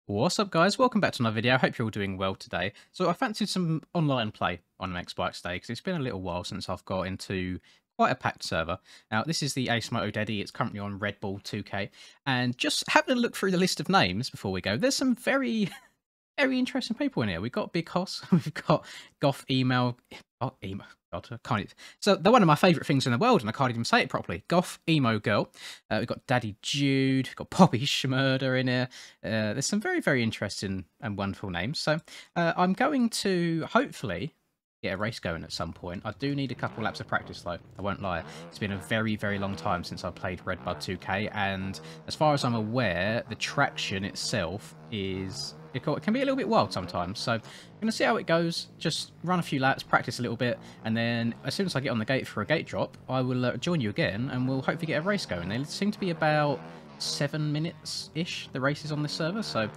What's up, guys? Welcome back to another video. I hope you're all doing well today. So I fancied some online play on MX Bikes today because it's been a little while since I've got into quite a packed server. Now, this is the Ace Moto Daddy. It's currently on Redbud 2K. And just having a look through the list of names before we go, there's some very, very interesting people in here. We've got Big Hoss, we've got Goth Email. Oh, email. God, I can't even. So they're one of my favourite things in the world, and I can't even say it properly. Goth Emo Girl. We've got Daddy Jude. We've got Poppy Schmurder in here. There's some very, very interesting and wonderful names. So I'm going to hopefully get a race going at some point. I do need a couple laps of practice though, I won't lie. It's been a very, very long time since I played Redbud 2K, and as far as I'm aware, the traction itself is... It can be a little bit wild sometimes, so I'm going to see how it goes, just run a few laps, practice a little bit, and then as soon as I get on the gate for a gate drop, I will join you again, and we'll hopefully get a race going. They seem to be about 7 minutes-ish, the races on this server, so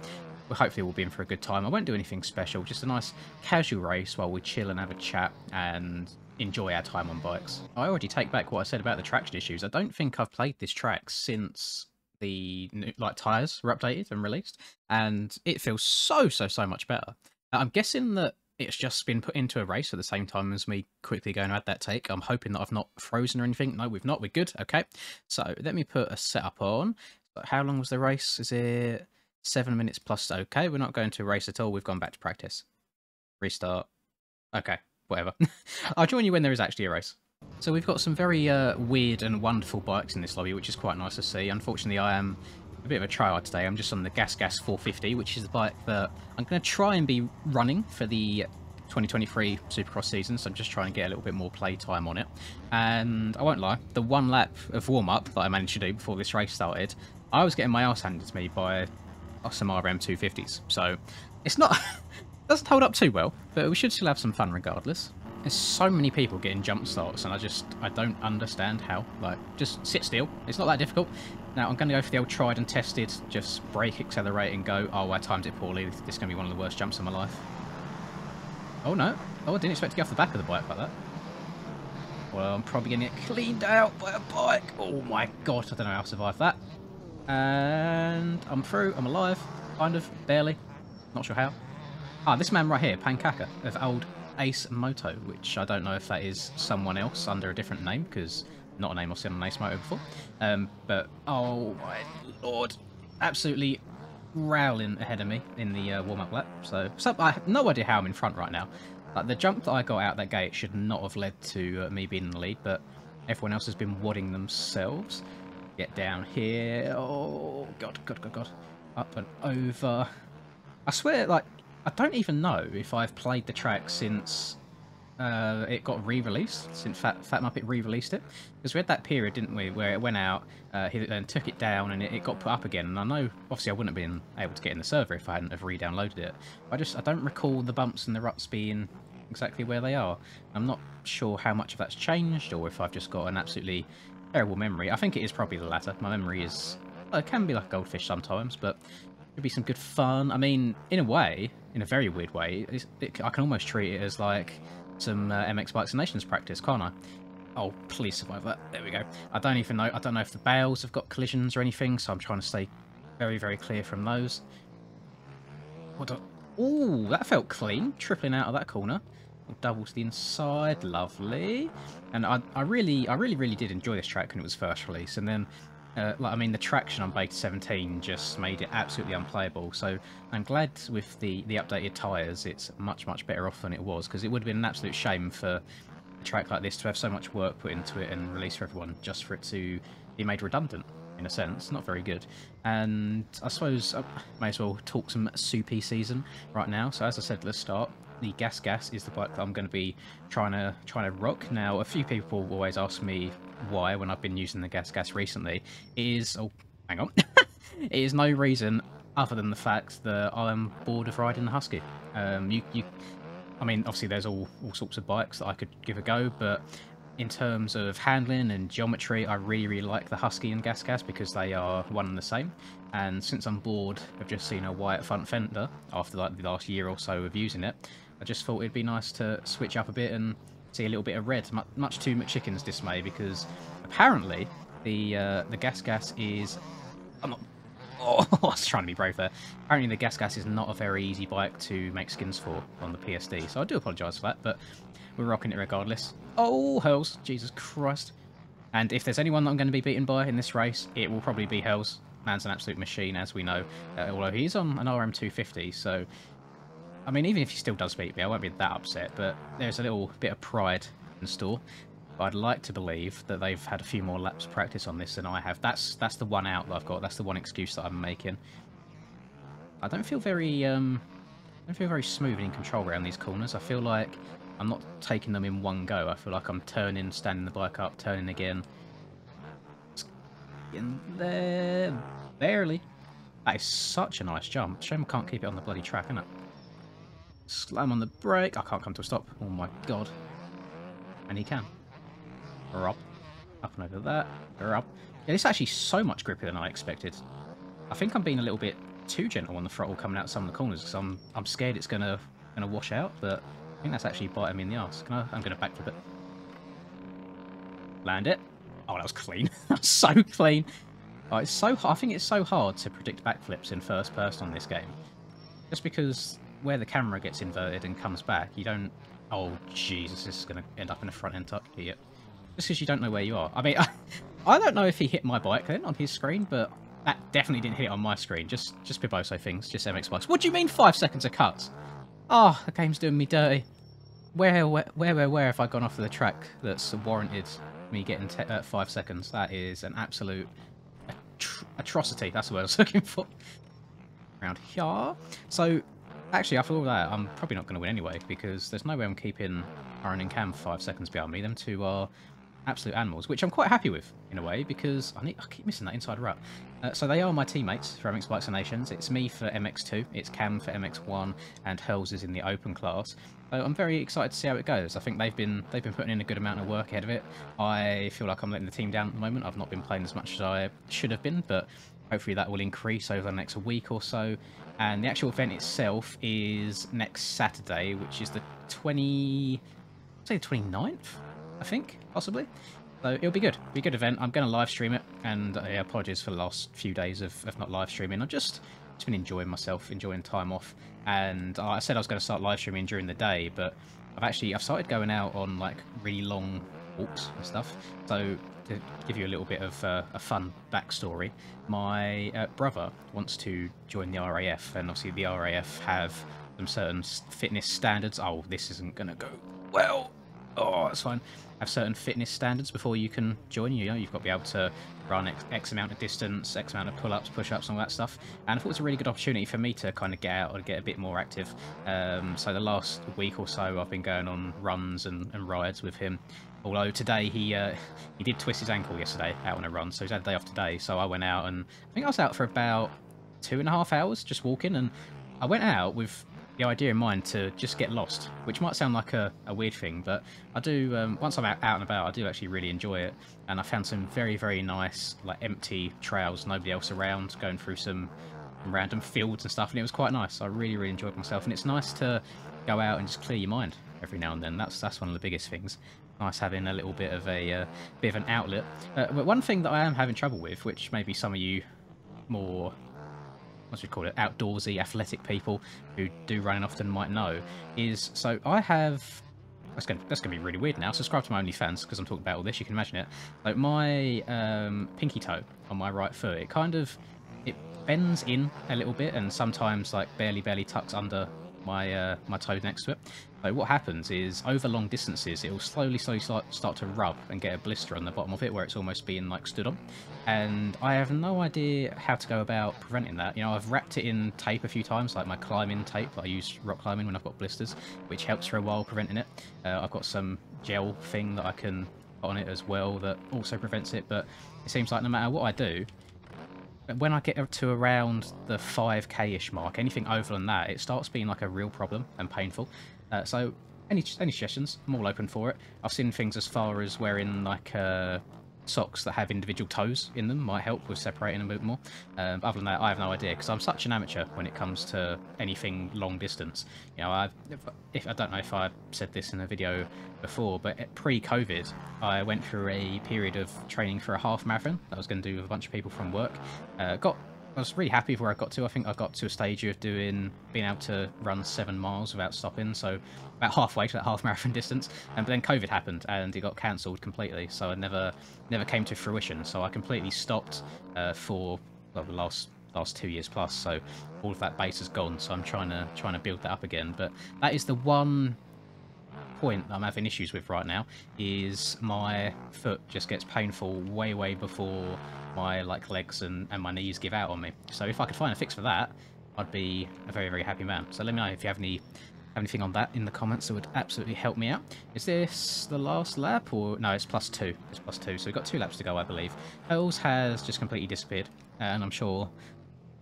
hopefully we'll be in for a good time. I won't do anything special, just a nice casual race while we chill and have a chat and enjoy our time on bikes. I already take back what I said about the traction issues. I don't think I've played this track since the tyres were updated and released, and it feels so much better. I'm guessing that it's just been put into a race at the same time as me quickly going to add that take. I'm hoping that I've not frozen or anything. No, we've not. We're good. Okay, so let me put a setup on. How long was the race? Is it 7 minutes plus? Okay, we're not going to a race at all. We've gone back to practice. Restart. Okay, whatever. I'll join you when there is actually a race. So we've got some very weird and wonderful bikes in this lobby, which is quite nice to see. Unfortunately, I am a bit of a tryhard today. I'm just on the Gas 450, which is the bike that I'm going to try and be running for the 2023 Supercross season, so I'm just trying to get a little bit more play time on it. And I won't lie, the one lap of warm-up that I managed to do before this race started, I was getting my arse handed to me by some RM 250s. So it's not... doesn't hold up too well, but we should still have some fun regardless. There's so many people getting jump starts, and I don't understand how. Like, just sit still. It's not that difficult. Now, I'm going to go for the old tried and tested, just brake, accelerate, and go. Oh, I timed it poorly. This is going to be one of the worst jumps of my life. Oh, no. Oh, I didn't expect to get off the back of the bike like that. Well, I'm probably going to get cleaned out by a bike. Oh, my God. I don't know how I survived that. And I'm through. I'm alive. Kind of. Barely. Not sure how. Ah, this man right here, Pankaka, of old Ace Moto, which I don't know if that is someone else under a different name, because not a name I've seen on Ace Moto before. But, oh my lord, absolutely growling ahead of me in the warm-up lap. So I have no idea how I'm in front right now. Like, the jump that I got out that gate should not have led to me being in the lead, but everyone else has been wadding themselves. Get down here. Oh, God. Up and over. I swear, like, I don't even know if I've played the track since it got re-released, since Fat Muppet re-released it. Because we had that period, didn't we, where it went out, he then took it down, and it got put up again. And I know, obviously, I wouldn't have been able to get in the server if I hadn't have re-downloaded it. I don't recall the bumps and the ruts being exactly where they are. I'm not sure how much of that's changed, or if I've just got an absolutely terrible memory. I think it is probably the latter. My memory is... Well, it can be like a goldfish sometimes, but... It'd be some good fun. I mean, in a way, in a very weird way, I can almost treat it as like some MX Bikes and Nations practice, can't I? Oh, please survive that. There we go. I don't even know. I don't know if the bales have got collisions or anything, so I'm trying to stay very, very clear from those. Ooh, that felt clean. Tripling out of that corner. Double to the inside. Lovely. And I really did enjoy this track when it was first released, and then. I mean, the traction on Beta 17 just made it absolutely unplayable, so I'm glad with the updated tyres it's much better off than it was, because it would have been an absolute shame for a track like this to have so much work put into it and released for everyone just for it to be made redundant, in a sense. Not very good. And I suppose I may as well talk some soupy season right now. So as I said at the start, the Gas is the bike that I'm going to be trying to rock. Now, a few people always ask me why when I've been using the Gas recently. It is... Oh, hang on. It is no reason other than the fact that I'm bored of riding the Husky. I mean, obviously there's all sorts of bikes that I could give a go, but in terms of handling and geometry, I really like the Husky and Gas because they are one and the same. And since I'm bored of just seeing a white front fender after like the last year or so of using it, I just thought it'd be nice to switch up a bit and see a little bit of red, much to McChicken's dismay, because apparently the Gas is... I'm not Oh, I was trying to be brave there. Apparently the Gas is not a very easy bike to make skins for on the PSD, so I do apologise for that, but we're rocking it regardless. Oh, Hells. Jesus Christ. And if there's anyone that I'm going to be beaten by in this race, it will probably be Hells. Man's an absolute machine, as we know, although he's on an RM250, so... I mean, even if he still does beat me, I won't be that upset, but there's a little bit of pride in store. But I'd like to believe that they've had a few more laps of practice on this than I have. That's the one out that I've got. That's the one excuse that I'm making. I don't feel very smooth and in control around these corners. I feel like I'm not taking them in one go. I feel like I'm turning, standing the bike up, turning again. In there, barely. That is such a nice jump. Shame I can't keep it on the bloody track, isn't it? Slam on the brake. I can't come to a stop. Oh my god. And he can. Up. Up and over that. Up. Yeah, this is actually so much grippier than I expected. I think I'm being a little bit too gentle on the throttle coming out some of the corners because I'm scared it's gonna wash out, but I think that's actually biting me in the arse. I'm gonna backflip it. Land it. Oh, that was clean. That was so clean. Oh, it's so I think it's so hard to predict backflips in first person on this game. Just because where the camera gets inverted and comes back, you don't... Oh, Jesus, this is going to end up in a front end tuck here. Just because you don't know where you are. I mean, I don't know if he hit my bike then on his screen, but that definitely didn't hit it on my screen. Just Piboso things, just MX bikes. What do you mean 5 seconds of cuts? Oh, the game's doing me dirty. Where have I gone off of the track that's warranted me getting 5 seconds? That is an absolute atrocity. That's the word I was looking for. Around here. So... Actually, after all that, I'm probably not going to win anyway, because there's no way I'm keeping Aaron and Cam 5 seconds behind me. Them two are absolute animals, which I'm quite happy with, in a way, because I keep missing that inside rut. So they are my teammates for MX Bikes and Nations. It's me for MX2, it's Cam for MX1, and Hurls is in the open class. So I'm very excited to see how it goes. I think they've been putting in a good amount of work ahead of it. I feel like I'm letting the team down at the moment. I've not been playing as much as I should have been, but hopefully that will increase over the next week or so. And the actual event itself is next Saturday, which is the 29th, I think, possibly. So it'll be good. It'll be a good event. I'm going to live stream it, and apologies for the last few days of not live streaming. I've just been enjoying myself, enjoying time off. And I said I was going to start live streaming during the day, but I've started going out on like really long walks and stuff. So to give you a little bit of a fun backstory, my brother wants to join the RAF, and obviously the RAF have some certain fitness standards. Oh, this isn't going to go well. Oh, that's fine. Have certain fitness standards before you can join. You know, you've got to be able to run X amount of distance, X amount of pull-ups, push-ups, and all that stuff. And I thought it was a really good opportunity for me to kind of get out and get a bit more active. So the last week or so, I've been going on runs and rides with him. Although today he did twist his ankle yesterday out on a run, so he's had a day off today. So I went out, and I think I was out for about 2.5 hours just walking, and I went out with the idea in mind to just get lost, which might sound like a weird thing, but I do, once I'm out and about, I do actually really enjoy it. And I found some very, very nice, like, empty trails, nobody else around, going through some random fields and stuff, and it was quite nice. I really, really enjoyed myself, and it's nice to go out and just clear your mind every now and then. That's one of the biggest things. Nice having a little bit of an outlet. But one thing that I am having trouble with, which maybe some of you more, what should we call it, outdoorsy, athletic people who do running often might know, is, so I have, that's gonna be really weird now, subscribe to my OnlyFans, because I'm talking about all this, you can imagine it. Like my pinky toe on my right foot, it bends in a little bit, and sometimes like barely tucks under my my toe next to it. So what happens is, over long distances, it will slowly start to rub and get a blister on the bottom of it, where it's almost being like stood on. And I have no idea how to go about preventing that. You know, I've wrapped it in tape a few times, like my climbing tape that I use rock climbing when I've got blisters, which helps for a while preventing it. I've got some gel thing that I can put on it as well that also prevents it, but it seems like no matter what I do, when I get up to around the 5k-ish mark, anything over than that, it starts being like a real problem and painful. So any suggestions, I'm all open for it. I've seen things as far as wearing like socks that have individual toes in them might help with separating them a bit more. Other than that, I have no idea, because I'm such an amateur when it comes to anything long distance. You know, I don't know if I said this in a video before, but pre-COVID, I went through a period of training for a half marathon that I was going to do with a bunch of people from work. I was really happy with where I got to. I think I got to a stage of being able to run 7 miles without stopping, so about halfway to that half marathon distance. And but then COVID happened and it got cancelled completely, so I never came to fruition. So I completely stopped for well, the last 2 years plus. So all of that base is gone. So I'm trying to build that up again. But that is the one point that I'm having issues with right now, is my foot just gets painful way before my legs and my knees give out on me. So if I could find a fix for that, I'd be a very happy man. So let me know if you have anything on that in the comments that would absolutely help me out. Is this the last lap, or no? It's +2. It's +2. So we've got 2 laps to go, I believe. Hurls has just completely disappeared, and I'm sure.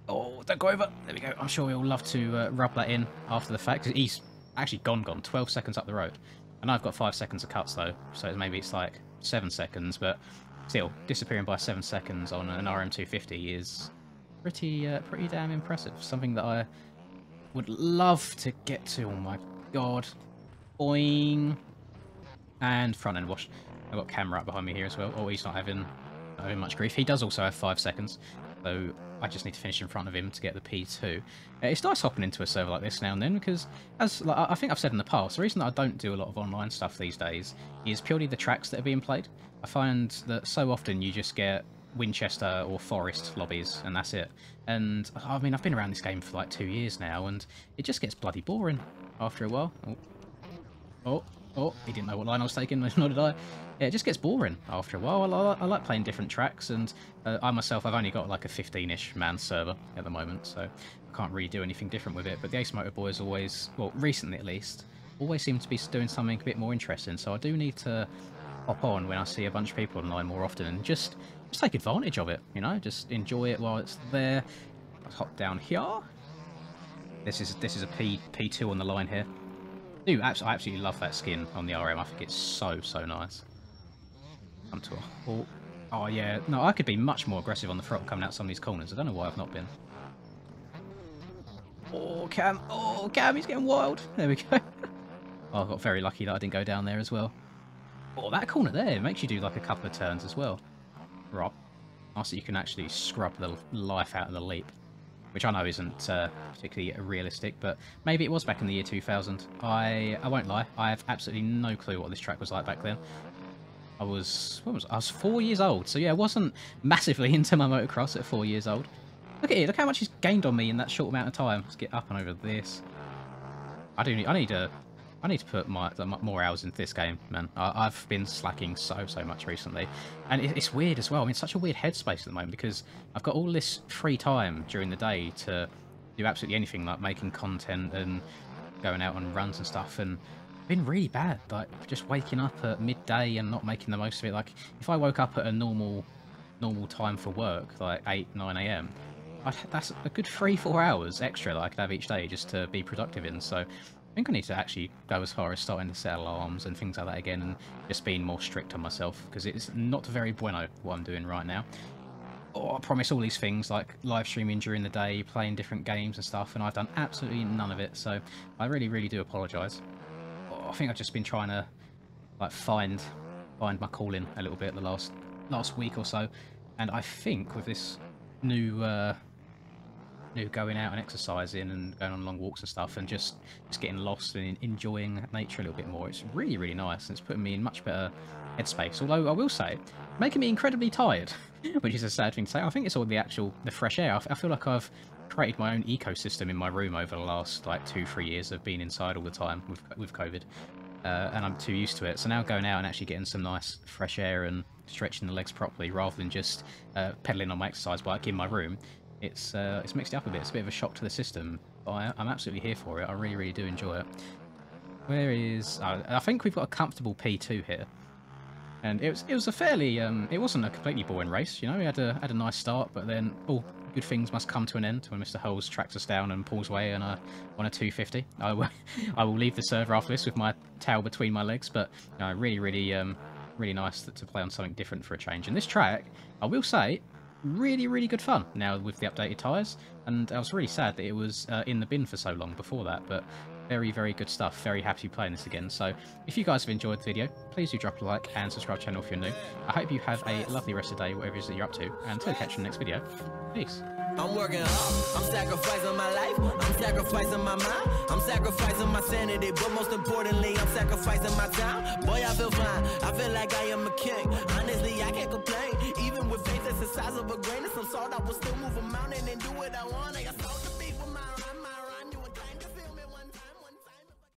Oh, don't go over. There we go. I'm sure we'll love to rub that in after the fact. He's actually gone. 12 seconds up the road. And I've got 5 seconds of cuts, though. So maybe it's like 7 seconds. But still, disappearing by 7 seconds on an RM250 is pretty damn impressive. Something that I would love to get to. Oh, my God. Boing. And front end wash. I've got Cam right behind me here as well. Oh, he's not having much grief. He does also have 5 seconds. So I just need to finish in front of him to get the P2. It's nice hopping into a server like this now and then, because, as I think I've said in the past, the reason that I don't do a lot of online stuff these days is purely the tracks that are being played. I find that so often you just get Winchester or Forest lobbies, and that's it. And, I mean, I've been around this game for like 2 years now, and it just gets bloody boring after a while. Oh, he didn't know what line I was taking, nor did I. Yeah, it just gets boring after a while. I like playing different tracks, and I myself, I've only got like a 15-ish man server at the moment, so I can't really do anything different with it. But the Ace Motor Boys always, well, recently at least, always seem to be doing something a bit more interesting, so I do need to hop on when I see a bunch of people online more often and just take advantage of it, you know, just enjoy it while it's there. Let's hop down here. This is a P2 on the line here. Dude, I absolutely love that skin on the RM. I think it's so nice. Come to a halt. Oh yeah, no, I could be much more aggressive on the throttle coming out some of these corners. I don't know why I've not been. Oh Cam, he's getting wild. There we go. Oh, I got very lucky that I didn't go down there as well. Oh, that corner there makes you do like a couple of turns as well. Right. Nice that you can actually scrub the life out of the leap, which I know isn't particularly realistic, but maybe it was back in the year 2000. I won't lie, I have absolutely no clue what this track was like back then. I was 4 years old, so yeah, I wasn't massively into my motocross at 4 years old. Look at it, look how much he's gained on me in that short amount of time. Let's get up and over this. I need to put more hours into this game, man. I've been slacking so much recently, and it's weird as well. I mean, it's such a weird headspace at the moment because I've got all this free time during the day to do absolutely anything, like making content and going out on runs and stuff. And it's been really bad, like just waking up at midday and not making the most of it. Like if I woke up at a normal time for work, like 8-9 a.m. that's a good 3-4 hours extra that I could have each day just to be productive in. So I think I need to actually go as far as starting to set alarms and things like that again, and just being more strict on myself, because it's not very bueno what I'm doing right now. Oh, I promise all these things like live streaming during the day, playing different games and stuff, and I've done absolutely none of it, so I really do apologise. Oh, I think I've just been trying to like find my calling a little bit the last week or so, and I think with this new going out and exercising and going on long walks and stuff, and just getting lost and enjoying nature a little bit more, it's really nice, and it's putting me in much better headspace. Although I will say, making me incredibly tired, which is a sad thing to say. I think it's all the fresh air. I feel like I've created my own ecosystem in my room over the last like 2-3 years of being inside all the time with COVID, and I'm too used to it. So now going out and actually getting some nice fresh air and stretching the legs properly, rather than just pedaling on my exercise bike in my room, it's mixed it up a bit. It's a bit of a shock to the system, but I'm absolutely here for it. I really do enjoy it. Where is... I think we've got a comfortable P2 here, and it was a fairly... it wasn't a completely boring race, you know. We had a nice start, but then all good things must come to an end when Mr. Hulls tracks us down and pulls away on a 250. I will leave the server after this with my towel between my legs, but really nice to play on something different for a change. And this track, I will say, really good fun now with the updated tyres, and I was really sad that it was in the bin for so long before that, but Very, very good stuff. Very happy playing this again. So if you guys have enjoyed the video, please do drop a like and subscribe to the channel if you're new. I hope you have a lovely rest of the day, whatever it is that you're up to, and until I catch you in the next video. Peace. I'm working hard, I'm sacrificing my life, I'm sacrificing my mind, I'm sacrificing my sanity, but most importantly, I'm sacrificing my time. Boy, I feel fine, I feel like I am a king. Honestly, I can't complain, even with faith that's the size of a grain of some salt, I will still move a mountain and do what I want. I got salt to be with my